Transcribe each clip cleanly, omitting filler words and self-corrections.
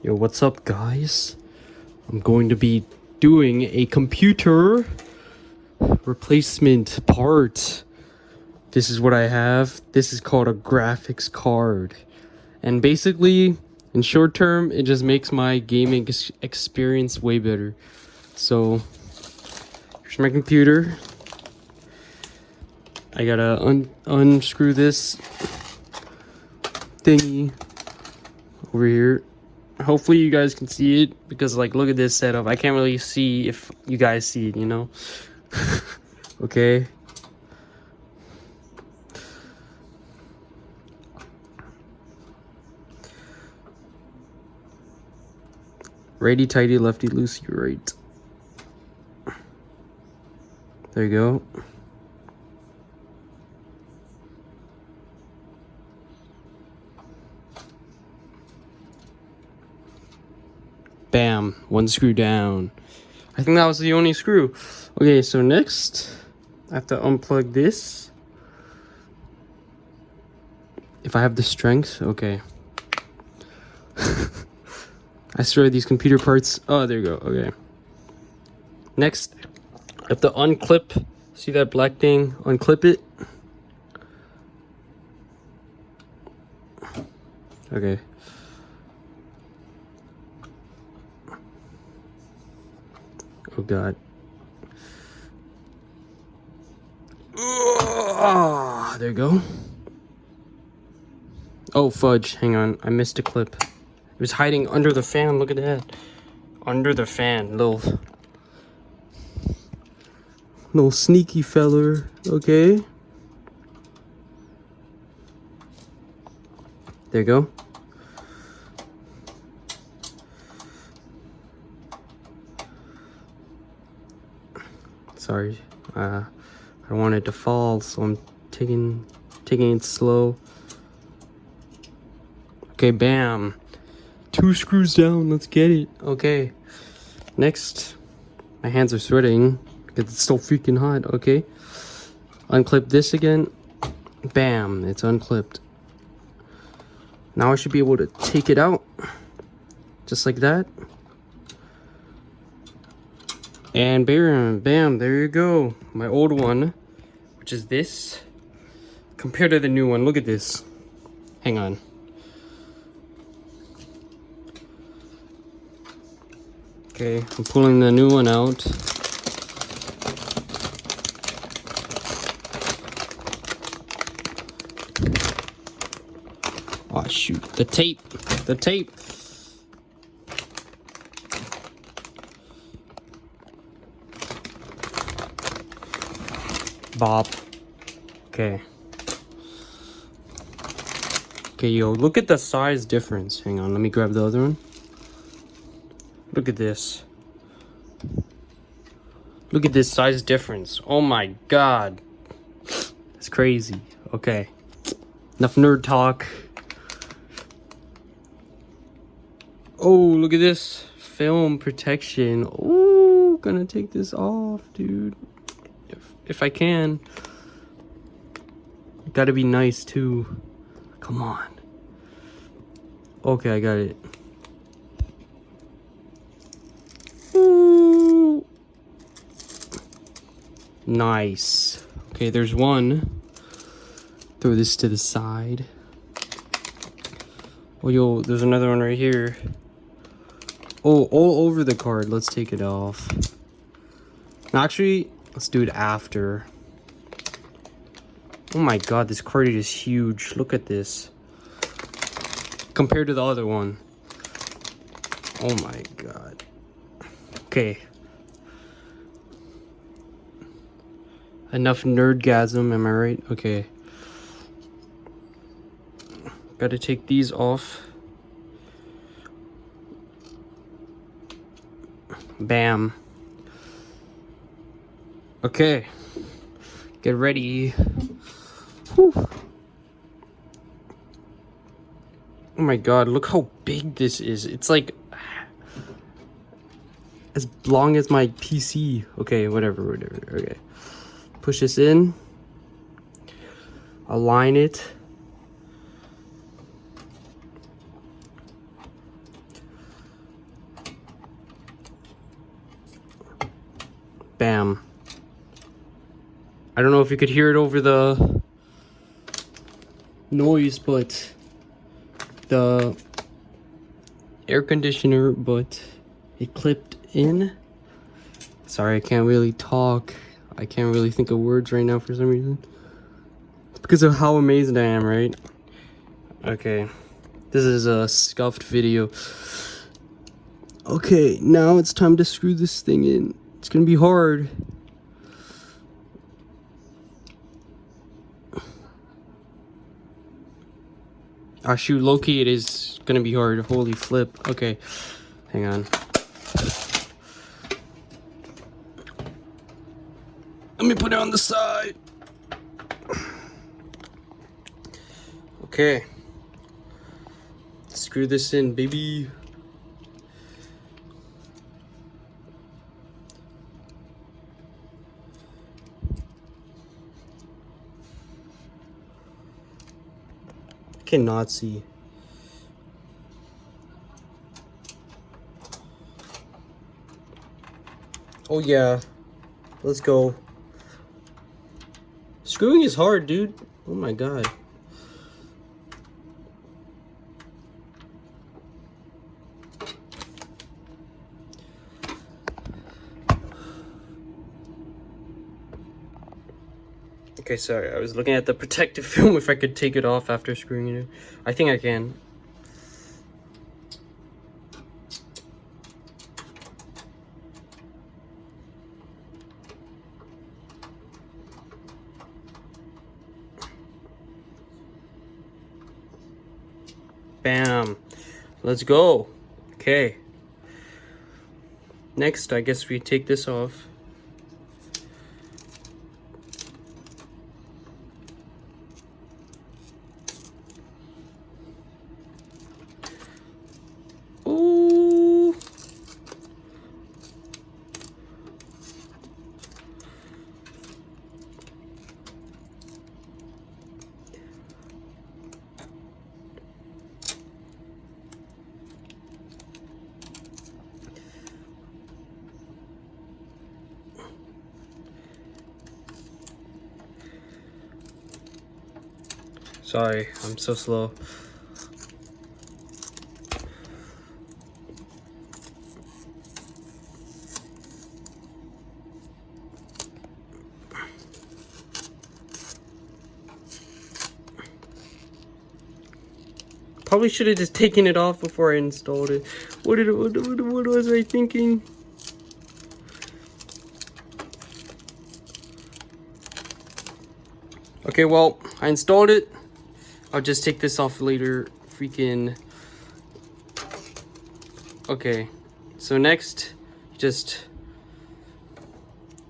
Yo, what's up, guys? I'm going to be doing a computer replacement part. This is what I have. This is called a graphics card. And basically, in short term, it just makes my gaming experience way better. So, here's my computer. I gotta unscrew this thingy over here. Hopefully you guys can see it, because like, look at this setup. I can't really see if you guys see it, you know. Okay, righty tighty, lefty loosey, right. There you go. Bam, one screw down. I think that was the only screw. Okay, so next I have to unplug this. If I have the strength, okay. I swear these computer parts. Oh, there you go. Okay. Next, I have to unclip. See that black thing? Unclip it. Okay. Oh god. Oh, there you go. Oh fudge, hang on. I missed a clip. It was hiding under the fan. Look at that. Under the fan. Little sneaky feller. Okay. There you go. Sorry. I don't want it to fall, so I'm taking it slow. Okay, bam. 2 screws down, let's get it. Okay. Next, my hands are sweating because it's so freaking hot. Okay. Unclip this again. Bam, it's unclipped. Now I should be able to take it out. Just like that. And bam, bam, there you go. My old one, which is this, compared to the new one. Look at this. Hang on. Okay, I'm pulling the new one out. Oh shoot, the tape. Bob. Okay. Okay, yo, look at the size difference. Hang on, let me grab the other one. Look at this. Look at this size difference. Oh my god. That's crazy. Okay. Enough nerd talk. Oh, look at this. Film protection. Oh, gonna take this off, dude. If I can. Gotta be nice too. Come on. Okay, I got it. Ooh. Nice. Okay, there's one. Throw this to the side. Oh, yo, there's another one right here. Oh, all over the card. Let's take it off. Actually, let's do it after. Oh my god, this card is huge. Look at this. Compared to the other one. Oh my god. Okay. Enough nerdgasm, am I right? Okay. Gotta take these off. Bam. Okay. Get ready. Whew. Oh my god, look how big this is. It's like as long as my PC. Okay, whatever. Okay. Push this in. Align it. Bam. I don't know if you could hear it over the noise, but the air conditioner, but it clipped in. Sorry, I can't really talk. I can't really think of words right now for some reason. It's because of how amazed I am, right? Okay. This is a scuffed video. Okay, now it's time to screw this thing in. It's gonna be hard. Ah, shoot, low-key, it is gonna be hard. Holy flip. Okay, hang on. Let me put it on the side. Okay. Screw this in, baby. I cannot see. Oh yeah. Let's go. Screwing is hard, dude. Oh my god. Okay, sorry. I was looking at the protective film if I could take it off after screwing it in. I think I can. Bam. Let's go. Okay. Next, I guess we take this off. Ooh. Sorry, I'm so slow. Probably should have just taken it off before I installed it. What was I thinking? Okay, well, I installed it. I'll just take this off later. Freaking. Okay, so next, just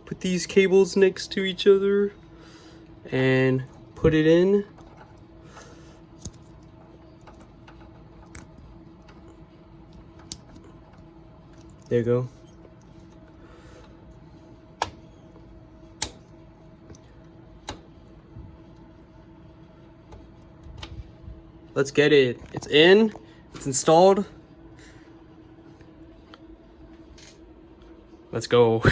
put these cables next to each other and put it in. There you go. Let's get it. It's in. It's installed. Let's go.